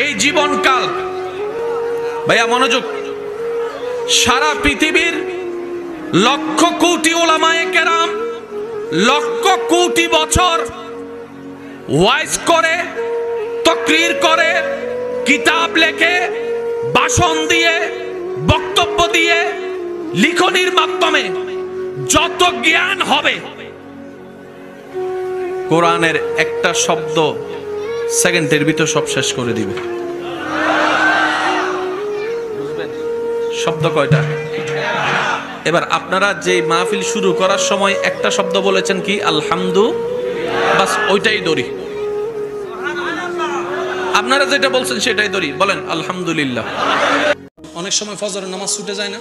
এই জীবনকাল, ভাইয়া মনোযোগ, সারা পৃথিবীর লক্ষ কোটি ওলামায়ে কেরাম লক্ষ কোটি বছর ওয়াইজ করে, তাকরীর করে, কিতাব লেখে, ভাষণ দিয়ে, বক্তব্য দিয়ে, লিখনির মাধ্যমে যত জ্ঞান হবে, কোরআনের একটা শব্দ সেকেন্ডের ভিতর সব শেষ করে দিবে। শব্দ কয়টা? এবার আপনারা যে মাহফিল শুরু করার সময় একটা শব্দ বলেছেন কি? আলহামদু, বাস ওইটাই দড়ি। আপনারা যেটা বলছেন সেটাই দড়ি, বলেন আলহামদুলিল্লাহ। অনেক সময় ফজরের নামাজ ছুটে যায় না,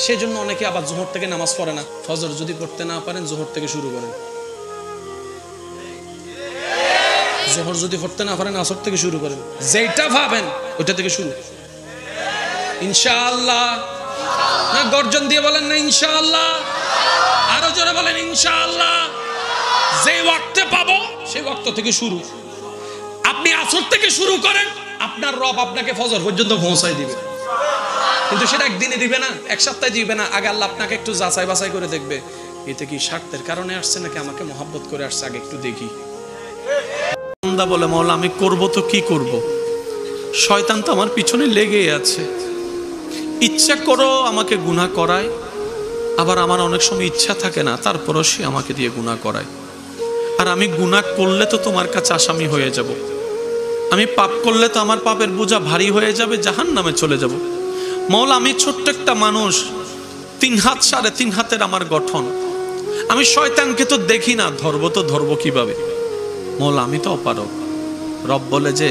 সেজন্য অনেকে আবার জোহর থেকে নামাজ পড়ে না। ফজর যদি পড়তে না পারেন জোহর থেকে শুরু করেন, জোহর যদি পড়তে না পারেন আসর থেকে শুরু করেন, যেটা ভাবেন ওইটা থেকে শুরু। ইনশাআল্লাহ, না গর্জন দিয়ে বলেন না ইনশাআল্লাহ, আরো জোরে বলেন ইনশাআল্লাহ। যে ওয়াক্তে পাবো সেই ওয়াক্ত থেকে শুরু। আপনি আসর থেকে শুরু করেন, আপনার রব আপনাকে ফজর পর্যন্ত পৌঁছায় দিবে। কিন্তু সেটা একদিনে দিবে না, এক সপ্তাহে দিবে না। আগে আল্লাহ আপনাকে একটু যাচাই বাছাই করে দেখবে, এতে কি স্বার্থের কারণে আসছে নাকি আমাকে মহব্বত করে আসছে, আগে একটু দেখি। বান্দা বলে, মাওলা আমি করব তো কি করব, শয়তান তো আমার পিছনে লেগেই আছে, ইচ্ছা করো আমাকে গুনাহ করায়, আবার আমার অনেক সময় ইচ্ছা থাকে না, তারপরও সে আমাকে দিয়ে গুনাহ করায়। আর আমি গুনাহ করলে তো তোমার কাছে আসামি হয়ে যাব, আমি পাপ করলে তো আমার পাপের বোঝা ভারী হয়ে যাবে, জাহান্নামে চলে যাব। মাওলা আমি ছোট্ট একটা মানুষ, 3 হাত 3.5 হাতের আমার গঠন, আমি শয়তানকে তো দেখি না, ধরবো কিভাবে? মাওলা আমি তো অপারক। রব বলে যে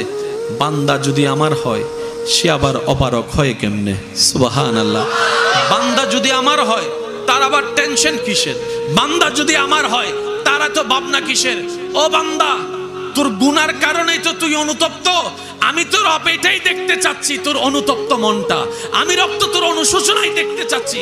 বান্দা যদি আমার হয় সে আবার অপারক হয় কেমনে? সুবহানাল্লাহ। বান্দা যদি আমার হয় তার আবার টেনশন কিসের? বান্দা যদি আমার হয় তার তো ভাবনা কিসের? ও বান্দা, তোর গুনার কারণেই তো তুই অনুতপ্ত। আমি তোর এটাই দেখতে চাচ্ছি, তোর অনুতপ্ত মনটা। আমি রক্ত তোর অনুশোচনাই দেখতে চাচ্ছি।